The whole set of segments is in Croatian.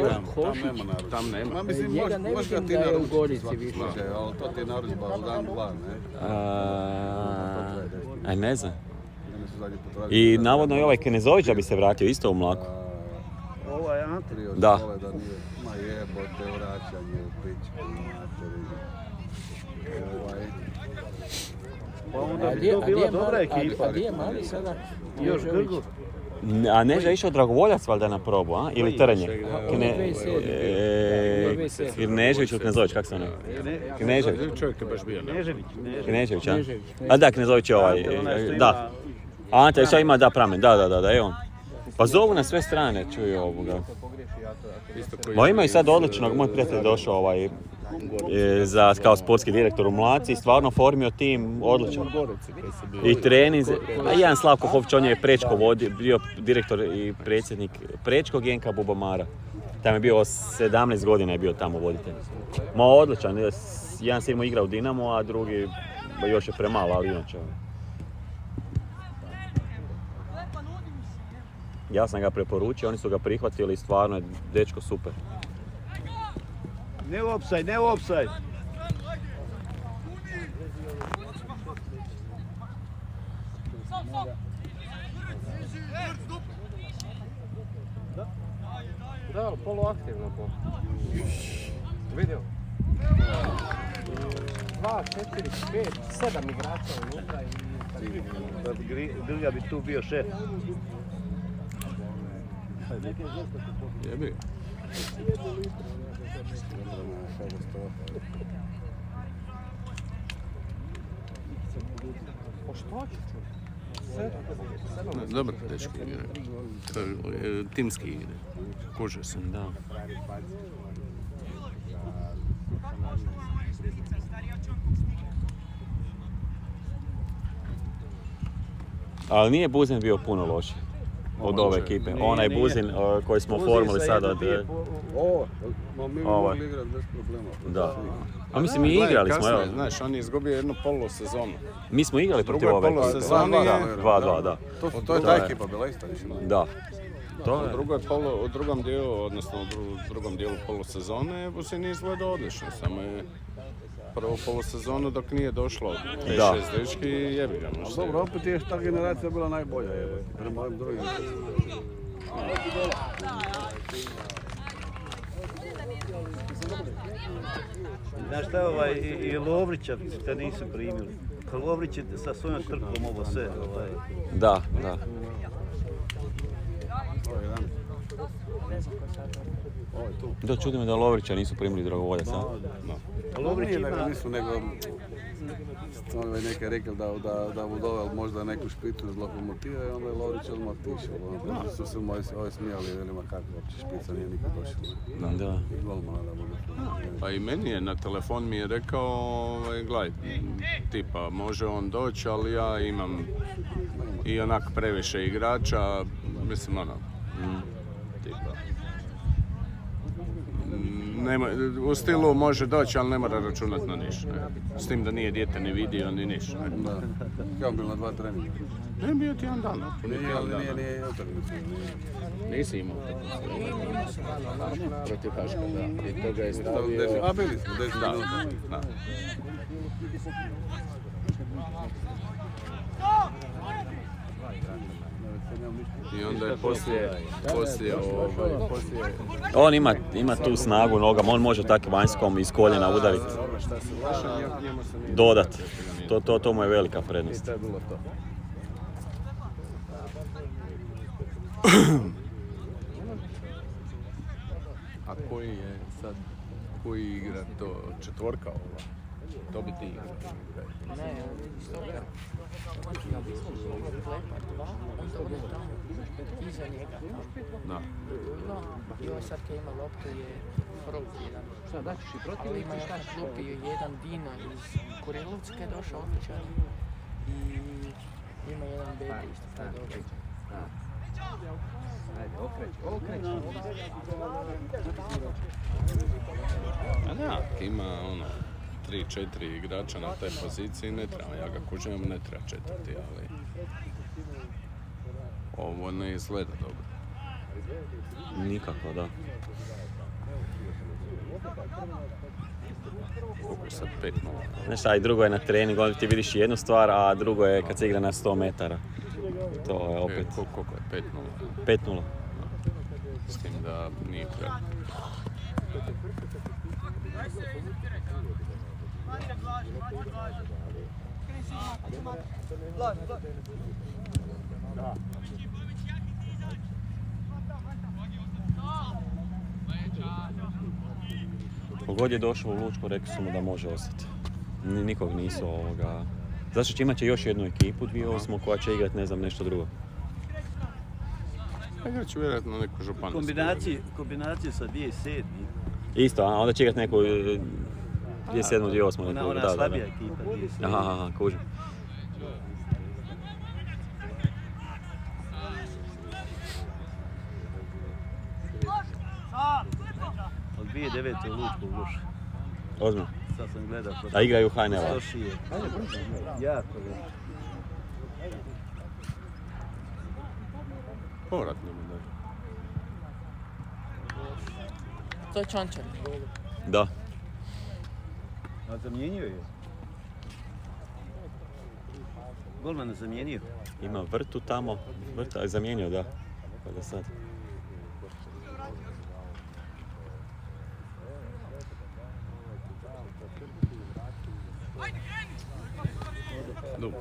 Tam nema narudžba. Tam nema. Ma mislim, Njega ne možeš ga vidim ti da je u naručiti Gorici svaki više. slučaj, ali to ti je narudžba u dan dva, ne? Aj ne znam. Mene su zadnji put tražili I da- navodno i ovaj Knezović da bi se vratio isto u Mlaku. Ovaj Ante. Prije od Da. škole da nije, ma jebote, vraćanje u pičku materiju. Pa onda bi to bila dobra ekipa. A gdje je Mali sada? Još Grgur. A Neža je išao Dragovoljac valjda na probu, a? Ili Trnje? Knežević ili Knezović, kako se ono? Knežević. Čovjek je baš bio. Ne? Knežević, a? A da, Knezović je ovaj, da. Ante sad ima, da, pramen, da, evo. Pa zovu na sve strane, čuju ovoga. Ma ima i sad odličnog, moj prijatelj došao za kao sportski direktor u Mlaci i stvarno formio tim odličan. I trening, a jedan Slavko Hović, on je Prečko vodio, bio direktor i predsjednik Prečkog Genka Bubamara. Tamo je bio 17 godina je bio tamo voditelj. Ma odličan, jedan sin mu igra u Dinamo, a drugi još je premalo, ali inače. Ja sam ga preporučio, oni su ga prihvatili i stvarno je dečko super. Ne offside, ne offside. Da, poluaktivno po. Vidio? 2, 4, 5, 7 igrača unutra i... Bilja bi tu bio šef. Jebi. Po što ću čuti? Dobro, dečki igra. Timski igra. Kuže se. Da. Ali nije Buzin bio puno loši od ove ekipe. Onaj Buzin koji smo formuli sad od... Mi Ovaj. mogli igrati bez problema. Da. A mislim, mi igrali smo, evo. Znaš, on je izgubio jednu polusezonu. Mi smo igrali protiv ove. polosezone je- 2-2, da. To je ta ekipa bila isto više. Da. U drugom dijelu, odnosno u drugom dijelu polusezone, Busin je izgledao odlično, samo je prvu polusezonu dok nije došlo 5-6 dečki jebi ga. Ali dobro, opet je ta generacija bila najbolja, prema ovim drugim. Znaš šta, i Lovrića te nisu primili. Lovrić je sa svojom trkom ovo sve. Da. Da, čudi me da Lovrića nisu primili Dragovoljac, a? Lovrić Nije ima... nego nisu neke rekli da mu doveli možda neku špicu iz Lokomotive i onda je Lovrić odmah otišao. Onda su se moji smijali i velima kako uopće špica nije nikad došla. Da. I golmana da bude. Pa i meni je na telefon mi je rekao, gledaj, tipa može on doći, ali ja imam i onak previše igrača, mislim ono, tipa. U stilu može doći, ali ne mora računati na ništa. S tim da nije dijete ni vidio, ni ništa. Da. Kao bil na 2 treninga. Ne bio ti jedan dan. Nije utakmica. Nisi imao protiv Haška, da. I toga je stavio... A bili smo, 10 minuta. Da. I onda je poslije On ima tu snagu nogama, on može tako vanjskom iz koljena udariti. Dodat. To mu je velika prednost. to je bilo to. A koji igra to? Četvorka ova? To bi ti igra. Ne, stoper. Iza njega. Da. I ovaj sad kad ima loptu je Rok jedan. Šta, daćeš i protiv Ali ili ima ti još šta? na klupi jedan Dino iz Kurilovca je došao odličan. I ima jedan Bebe isto taj dobar. Ajde, okreći. A da, ima ono 3-4 igrača na toj poziciji, ne treba, ja ga kužujem, ne treba četvrti, ali ovo ne izgleda dobro. Nikako, da. Koliko je sad 5-0? Znaš šta, i drugo je na treningu, onda ti vidiš jednu stvar, a drugo je kad se igra na 100 metara. To je opet Koliko je 5-0? 5-0. S tim da nije kraj. Kogod je došao u Lučko, rekli su mu da može ostati. Nikog nisu Zato što imat će još jednu ekipu 2008. koja će igrat ne znam nešto drugo. Igrat će vjerojatno neku županijsku. Kombinaciju sa 2007. Isto, a onda će igrat neku 2007. 2008. Ona slabija ekipa 2007. Aha, kužim. Od 2009. u Lučku loše. Ozbiljno. Sad sam gledao. A igraju HNL-a. Lošije. Jako loše. Povratno mi da. To je Čončar. Da. A zamijenio je? Golmana zamijenio? Ima Vrtu tamo. Vrta je zamijenio, da. Pa da sad. Dobro.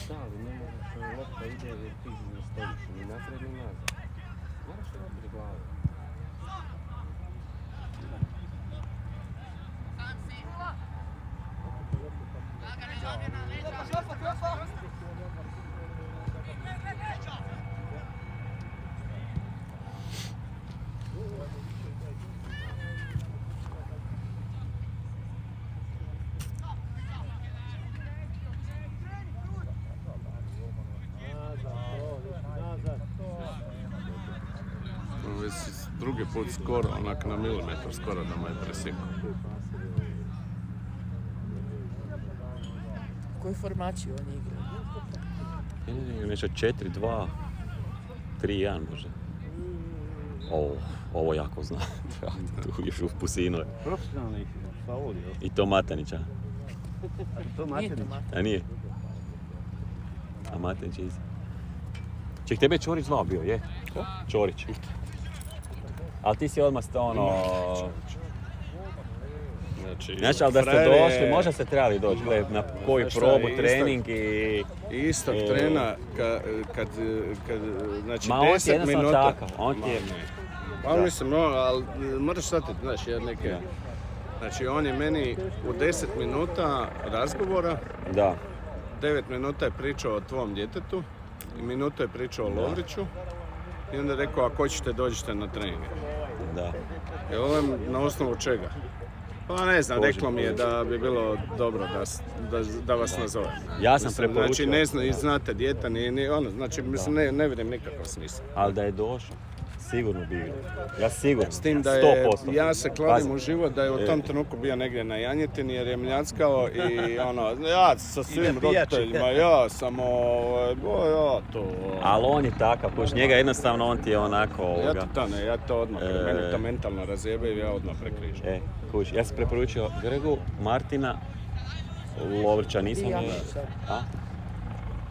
Da, ali ne možeš, lopta ide jer ti ne stojiš, ni napred ni nazad. Moraš je napred glavu. Drugi put skoro, onak na milimetar, skoro da mu je presjekao. Koju formaciju oni igraju? Nešto 4-2, 3-1 možda. Ovo jako zna. Tu još u Pusinu je. Profesionalni faul, jel? I to Matanića. To Nije to Matanić. Mata. A nije? A Matanić je iza. Ček, tebe je Ćorić zvao bio, je? Ko? Ćorić. Ali ti si odmah Znači, ali da ste došli, možda ste trebali doći, gledaj, na koju probu, trening i... Istog trena, kad znači 10 minuta... Ma on ti je jednostavno takav, on ti je... Pa mislim, ali moraš shvatiti, znaš, jer neke... Da. Znači, on je meni u 10 minuta razgovora, Da. 9 minuta je pričao o tvom djetetu i minutu je pričao o Lovriću i onda je rekao, ako hoćete dođite na trening. Da. I ovo na osnovu čega? Pa ne znam, reklo mi je da bi bilo dobro da vas nazovem. Ja sam preporučio. Znači, ne zna, znate dijeta, ni ono, znači, mislim, ne vidim nikakav smisla. Ali da je došao, sigurno bi igrao. Ja sigurno, S tim da je, 100%. ja se kladim u život da je u tom trenutku bio negdje na janjetini jer je mljackao i ono, ja sa svim roditeljima, ja sam ja to... Ali on je takav, kuš, njega jednostavno on ti je onako Ja to odmah, meni to mentalno razjebe i ja odmah prekrižem. Kuš, ja sam preporučio Grgu, Martina, Lovrića nisam...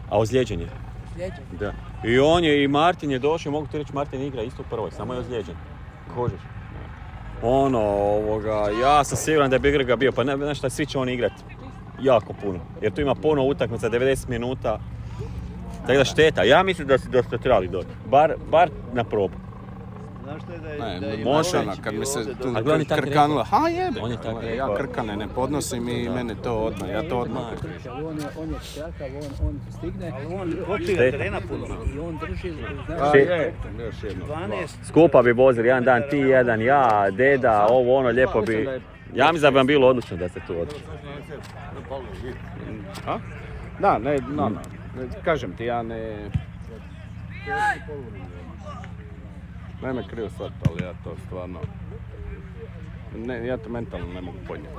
A ozlijeđen je. Ozlijeđen? Da. I on je, i Martin je došao, mogu ti reći, Martin igra isto u prvoj, samo je ozlijeđen. Kožeš. Ja sam siguran da je Grga bio, pa ne, znaš šta, svi će oni igrati jako puno. Jer tu ima puno utakmica, 90 minuta. Tako da šteta, ja mislim da ste trebali doći, bar na probu. Znaš što je da Ne, je može Ivanović ona, kad bio mi se ovdje tu došao. krkanula, jebe. On je tako Ja rekao. krkane ne podnosim i mene to odmah, ja to odmah prekrižem. On je takav, on stigne On kopira terena puno. i on drži, Još jedno. 12. Skupa bi vozili, jedan dan ti, jedan ja, deda, ovo ono, lijepo bi... Ja mislim da bi vam bilo odlično da ste tu odlično. A? Da, ne, kažem ti, ja ne... Ne me krivo shvatiti, ali ja to stvarno... ja to mentalno ne mogu podnijeti.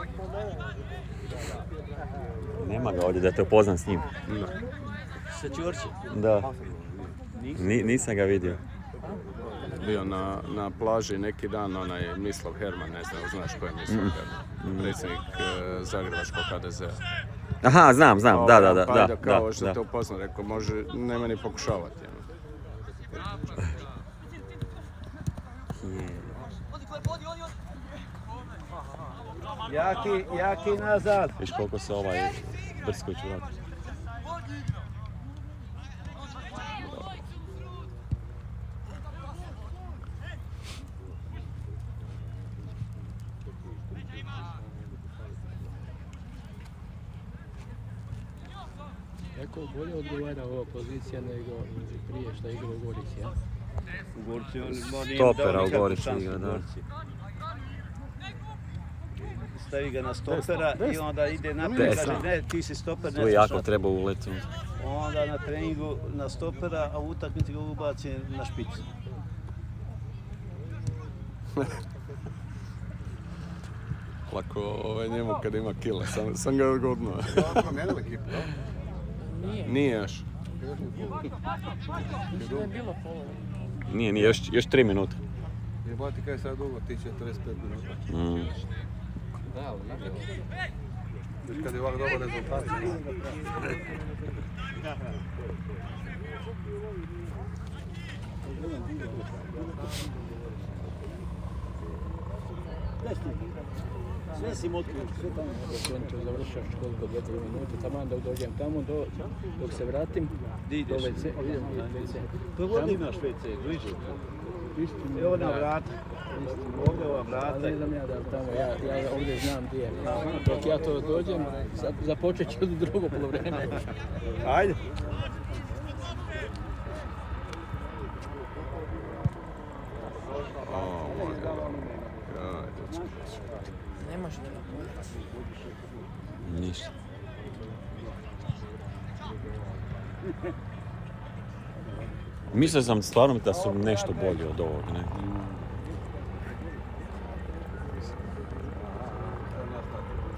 Nema ga ovdje da te upoznam s njim. Da. Sa Ćorćem? Da. Nisam ga vidio. Bio na plaži neki dan, onaj Mislav Herman, ne znam, znaš ko je Mislav Herman, predsjednik Zagrebačkog HDZ-a. Aha, znam, da. Pa ajde, kao što te upoznam, rekao, može, nema ni pokušavati. Jaki nazad. Viš koliko se Brsković vrati. Jako bolje odgovara ova pozicija nego prije što je igrao u Gorici, ja? U Gorici on Stopera u Gorici igra, da. Stavi ga na stopera i onda ide naprijed, kaže ne, ti si stoper, ne Tu je znaš jako treba u letu. Onda na treningu na stopera, a u utakmici ga ubaci na špicu. Lako njemu kad ima kila, sam ga odgodno. Promijenili ekipu, da? Nije još. Mislim da je bilo pola. Nije, još 3 minute. Jebati kaj sad dugo, ti 45 minuta. Da, ali Viš kad je ovak dobar rezultat. Sve si motkrio, sve tamo. dok završaš koliko 2-3 minute, taman dok dođem tamo, dok se vratim, do WC, idem u WC. Pogodi imaš WC, bliže. Evo na vrata. Ovdje ova vrata. Ne znam ja da tamo, ja ovdje znam gdje je. Dok ja to dođem, započet ću drugo polovreme. Ajde. Ne može da napraviti. Ništa. Mislio sam stvarno da su nešto bolji od ovog, ne?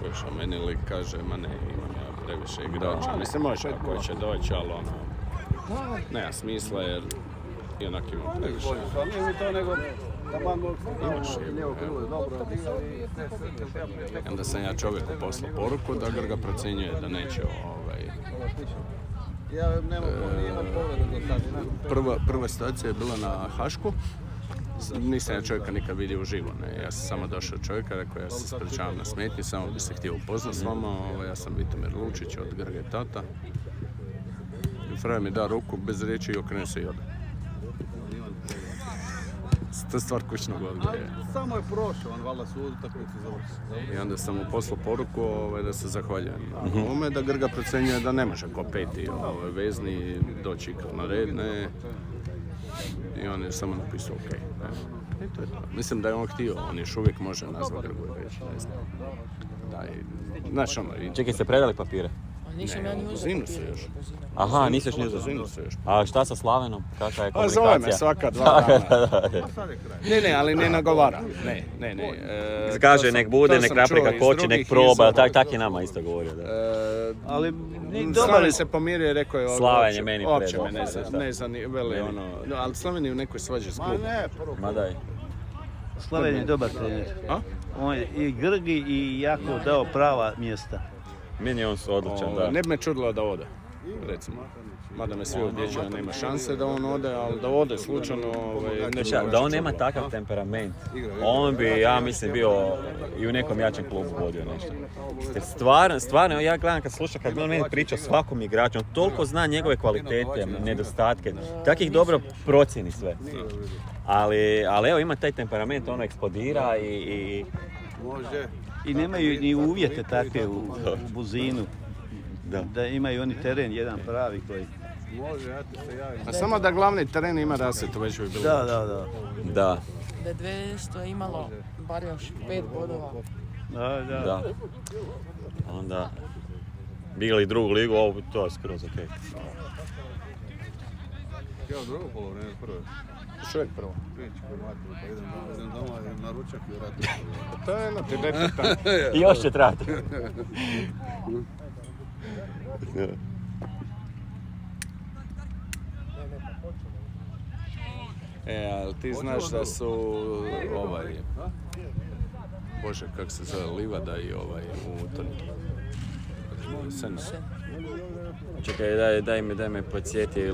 Još a meni lik kaže, ma ne, imam ja previše igrača. Mislim, može ako će doći, ali ono, nema smisla jer i onak imam previše. Ali nije mi to nego taman lijevo krilo je dobro odigrao i te sve. Onda sam ja čovjeku poslao poruku da Grga procjenjuje da neće Ja imam pogled do sad. Prva situacija je bila na Hašku. Nisam ja čovjeka nikad vidio uživo, ne. Ja sam samo došao čovjeka, rekao ja se ispričavam na smetnji, samo bi se htio upoznat s vama. Ja sam Vitomir Lučić od Grge tata. I frajer mi da ruku bez riječi i okrene se i ode. To je stvar kućnog odgoja. Samo je prošao, on valjda su utakmicu završili. I onda sam mu poslao poruku da se zahvaljujem na ovome, da Grga procjenjuje da ne može ko peti vezni doći na red, ne. I on je samo napisao ok. I to je to. Mislim da je on htio, on još uvijek može nazvati Grgu i reći, ne znam. Znaš ono... Čekaj, ste predali papire? Nisam ja ni uzeo Zinu se papire. još. Aha, nisi još ni uzeo. Zinu se još. A šta sa Slavenom? Kakva je A komunikacija? zove me svaka 2 dana. Ne, ali ne nagovara. Ne. Kaže nek bude, nek napravi kako hoće, nek proba, tak je nama isto govorio. Da. Ali Slaven se pomirio i rekao je... Slaven je meni uopće predao. me ne znam, veli ono... No, ali Slaven je u nekoj svađi s klubom. Ma daj. Slaven je dobar trener. On je i Grgi i jako dao prava mjesta. Meni je on odličan, da. Ne bi me čudilo da ode, recimo. Mada me svi odjeđaju da nema šanse da on ode, ali da ode slučajno... Da on nema takav temperament, on bi, ja mislim, bio i u nekom jačem klubu vodio nešto. Stvarno, ja gledam kad slušam, kad on meni priča o svakom igraču, on toliko zna njegove kvalitete, nedostatke, tak ih dobro procjeni sve. Ali evo, ima taj temperament, ono eksplodira i... Može. I nemaju ni uvjete takve u Buzinu. Da. Da imaju oni teren jedan pravi koji... Može, ja ti se javim. A samo da glavni teren ima rasvjetu, već bi bilo. Da. Da. Da je 200 imalo bar još 5 bodova. Da. Onda bili drugu ligu, ovo to je skroz okej. Ja drugo polovreme, prvo. Još uvijek prvo. Pičku materiju, pa idem doma na ručak i vratim. To je jedno, ti dete tamo. I još će trati. Ali ti znaš da su Bože, kako se zove, Livada i u Trnju. Senat. Čekaj, daj me podsjeti.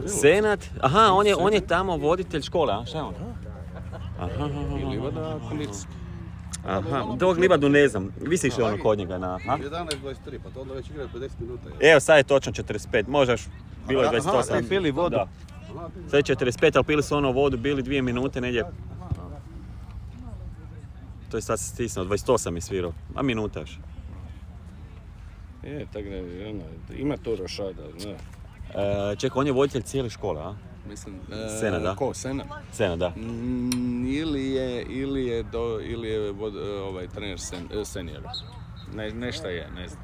Senat? Aha, on je tamo voditelj škole, a šta je on? Aha. I Livada Kunicki. Aha, tog Livadu ne znam. Vi si išli ono kod njega na... 11:23, pa to onda već igraju 50 minuta. Evo, sad je točno 45, možda još bilo je 28. Aha, pili vodu. Da. Sad je 45, ali pili su ono vodu, bili 2 minute negdje. To je sad stisnuo, 28 je svirao, a minuta još. Tako da, ima to rošada, ne. Čekaj, on je voditelj cijele škole, a? Mislim, Senat, da? Ko, Senat? Senat, da. Ili je trener senior. Nešto je, ne znam.